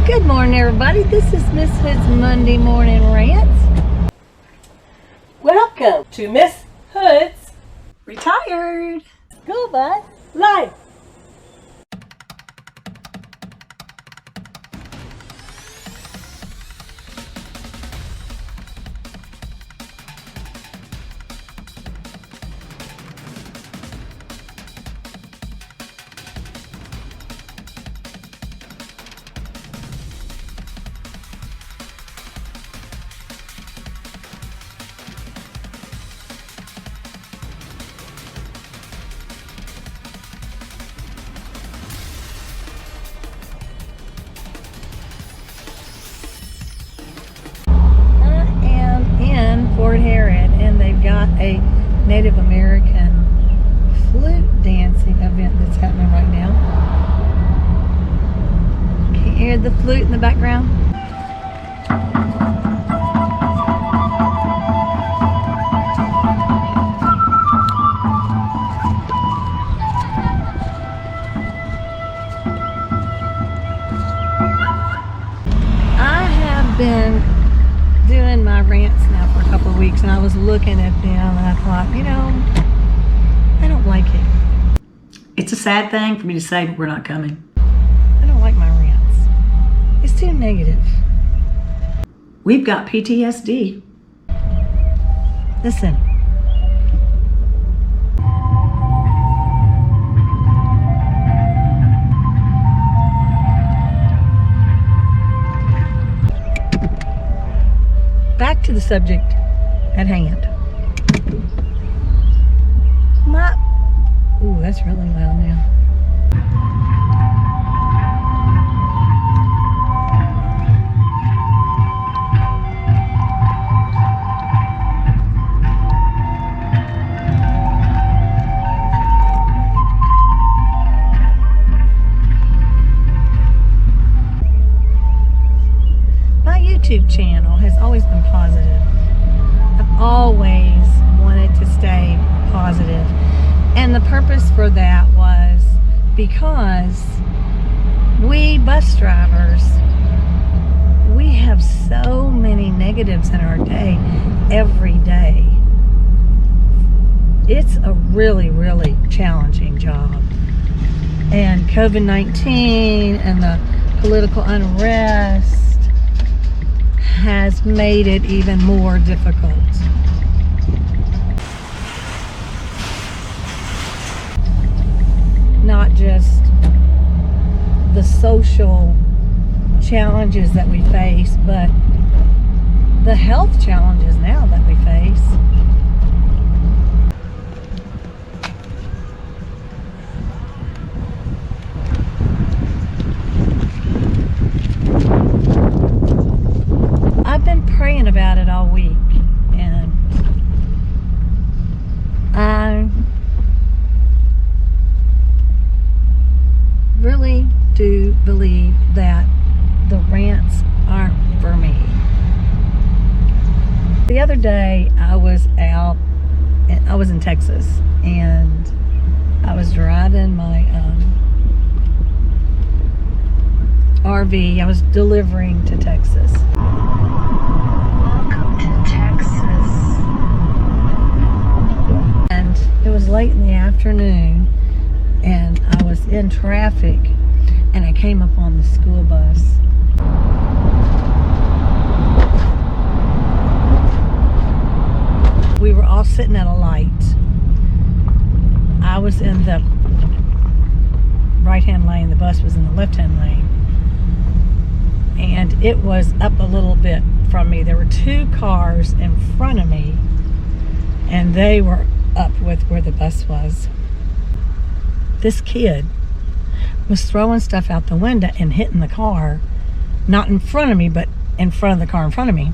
Good morning, everybody. This is Miss Hood's Monday Morning Rants. Welcome to Miss Hood's Retired School Bus Life. Harrod, and they've got a Native American flute dancing event that's happening right now. Can you hear the flute in the background? I have been doing my rants now for a couple of weeks, and I was looking at them and I thought, I don't like it. It's a sad thing for me to say, but we're not coming. I don't like my rants. It's too negative. We've got PTSD. Listen. Back to the subject at hand. Ooh, that's really loud now. My YouTube channel has always been positive. I've always wanted to stay positive. And the purpose for that was because we bus drivers, we have so many negatives in our day, every day. It's a really, really challenging job. And COVID-19 and the political unrest has made it even more difficult. Not just the social challenges that we face, but the health challenges now that we face. I've been praying about it all week, and I really do believe that the rants aren't for me. The other day I was in Texas, and I was driving my RV. I was delivering to Texas. Welcome to Texas. And it was late in the afternoon, and I was in traffic, and I came up on the school bus. We were all sitting at a light. I was in the right-hand lane, the bus was in the left-hand lane, and it was up a little bit from me. There were two cars in front of me, and they were up with where the bus was. This kid was throwing stuff out the window and hitting the car, not in front of me, but in front of the car in front of me.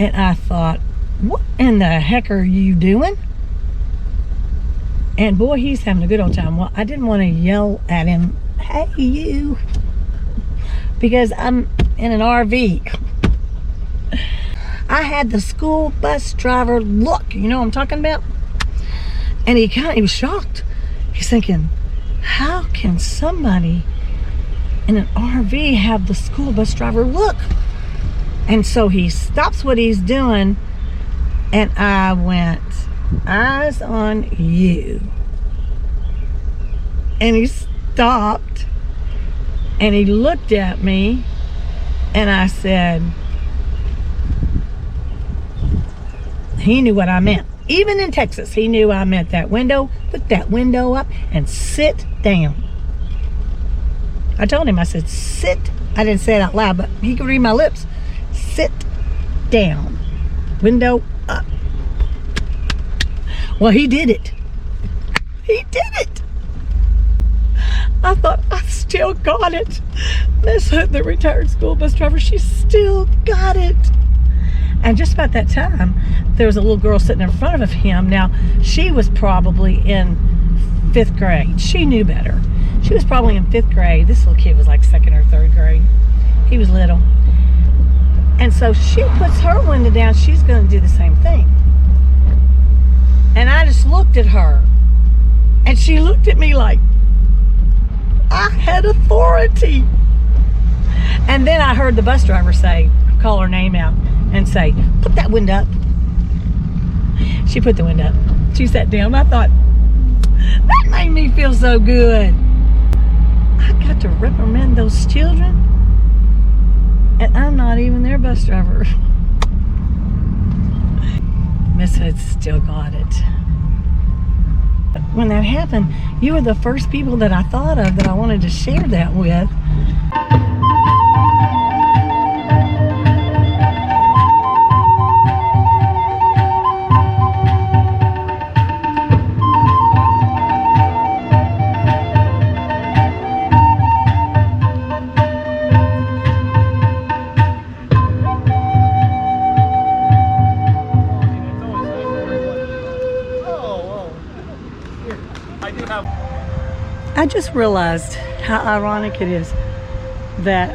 And I thought, what in the heck are you doing? And boy, he's having a good old time. Well, I didn't want to yell at him, hey you, because I'm in an RV. I had the school bus driver look, you know what I'm talking about? And he was shocked. He's thinking, how can somebody in an RV have the school bus driver look. And so he stops what he's doing, and I went, eyes on you. And he stopped, and he looked at me, and I said, he knew what I meant. Even in Texas, he knew I meant that window. Put that window up and sit down. I told him, I said, sit. I didn't say it out loud, but he could read my lips. Sit down. Window up. Well, he did it. He did it. I thought, I still got it. Miss Hood, the retired school bus driver, she still got it. And just about that time, there was a little girl sitting in front of him. Now, she was probably in 5th grade. She knew better. She was probably in 5th grade. This little kid was like 2nd or 3rd grade. He was little. And so she puts her window down. She's going to do the same thing. And I just looked at her. And she looked at me like I had authority. And then I heard the bus driver say, call her name out and say, put that window up. She put the window up. She sat down. I thought, that made me feel so good. I got to reprimand those children, and I'm not even their bus driver. Miss Hood still got it. When that happened, you were the first people that I thought of that I wanted to share that with. I just realized how ironic it is that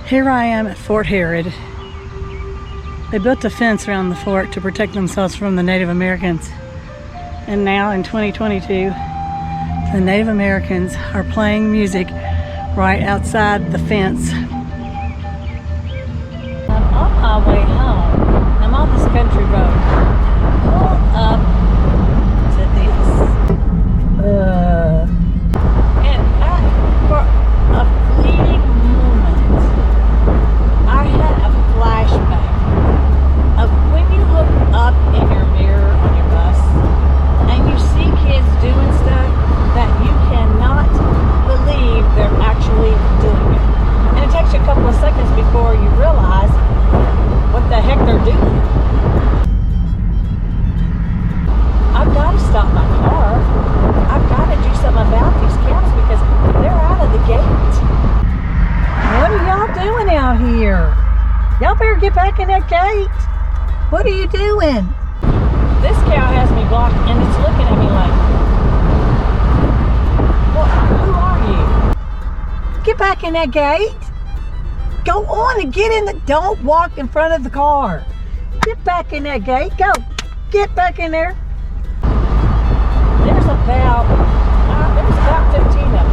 here I am at Fort Harrod. They built a fence around the fort to protect themselves from the Native Americans. And now in 2022, the Native Americans are playing music right outside the fence. I'm on my way home. I'm on this country road. Pull up to this. And for a fleeting moment, I had a flashback of when you look up in your mirror on your bus and you see kids doing stuff that you cannot believe they're actually doing it. And it takes you a couple of seconds before you realize what the heck they're doing. I've got to stop my car. I've got to do something about these cows because they're out of the gate. What are y'all doing out here? Y'all better get back in that gate. What are you doing? This cow has me blocked and it's looking at me like, well, who are you? Get back in that gate. Go on and get in the, don't walk in front of the car. Get back in that gate. Go. Get back in there. There's about 15 of them.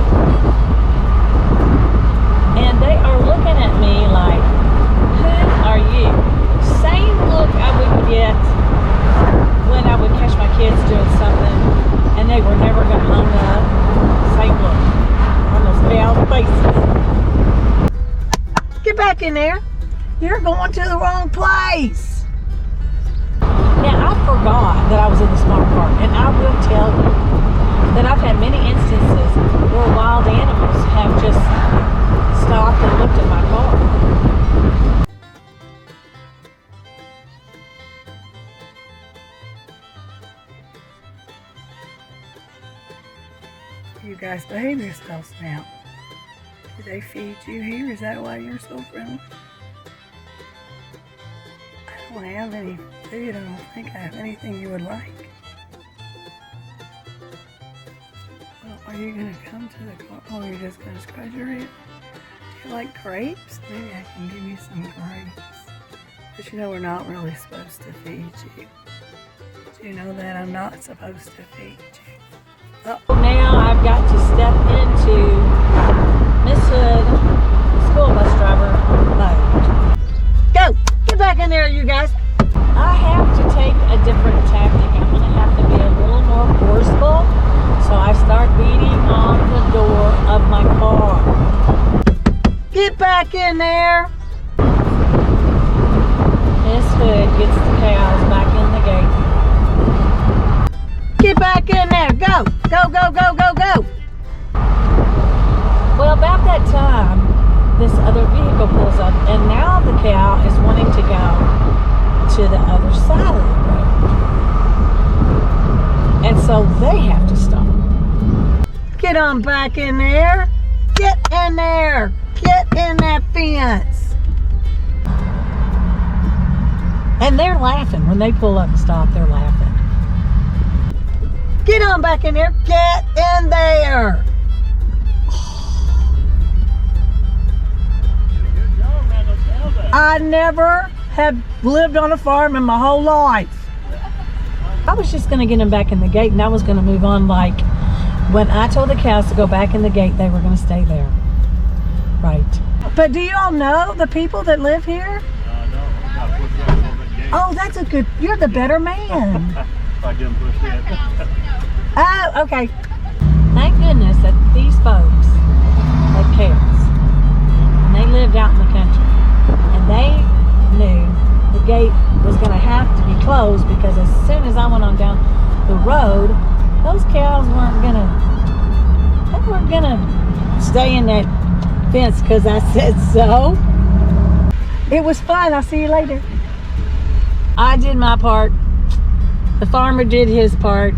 And they are looking at me like, who are you? Same look I would get when I would catch my kids doing something and they were never going to own up. Same look on those cows' faces. Get back in there. You're going to the wrong place. Now, I forgot that I was in the smart car, and I will tell you that I've had many instances where wild animals have just stopped and looked at my car. You guys behave yourselves now. Do they feed you here? Is that why you're so friendly? I don't have any food. I don't think I have anything you would like. Well, are you going to come to the car? Oh, you're just going to scratch your head? Do you like grapes? Maybe I can give you some grapes. But you know we're not really supposed to feed you. Do you know that I'm not supposed to feed you? Oh, now I've got to step into Get back in there. Miss Hood gets the cows back in the gate. Get back in there. Go. Go, go, go, go, go. Well, about that time, this other vehicle pulls up, and now the cow is wanting to go to the other side of the road. And so they have to stop. Get on back in there. Get in there. Get in that fence. And they're laughing. When they pull up and stop, they're laughing. Get on back in there. Get in there. I never have lived on a farm in my whole life. I was just going to get them back in the gate, and I was going to move on. Like when I told the cows to go back in the gate, they were going to stay there. Right. But do you all know the people that live here? Oh, that's a good, you're the better man. I didn't push it. Oh, okay. Thank goodness that these folks had cows. And they lived out in the country. And they knew the gate was going to have to be closed because as soon as I went on down the road, those cows weren't going to stay in that fence because I said so. It was fun. I'll see you later. I did my part. The farmer did his part.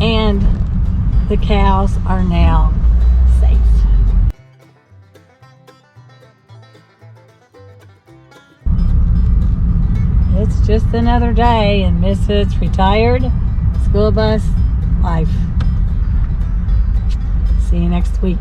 And the cows are now safe. It's just another day in Miss Hood's retired school bus life. See you next week.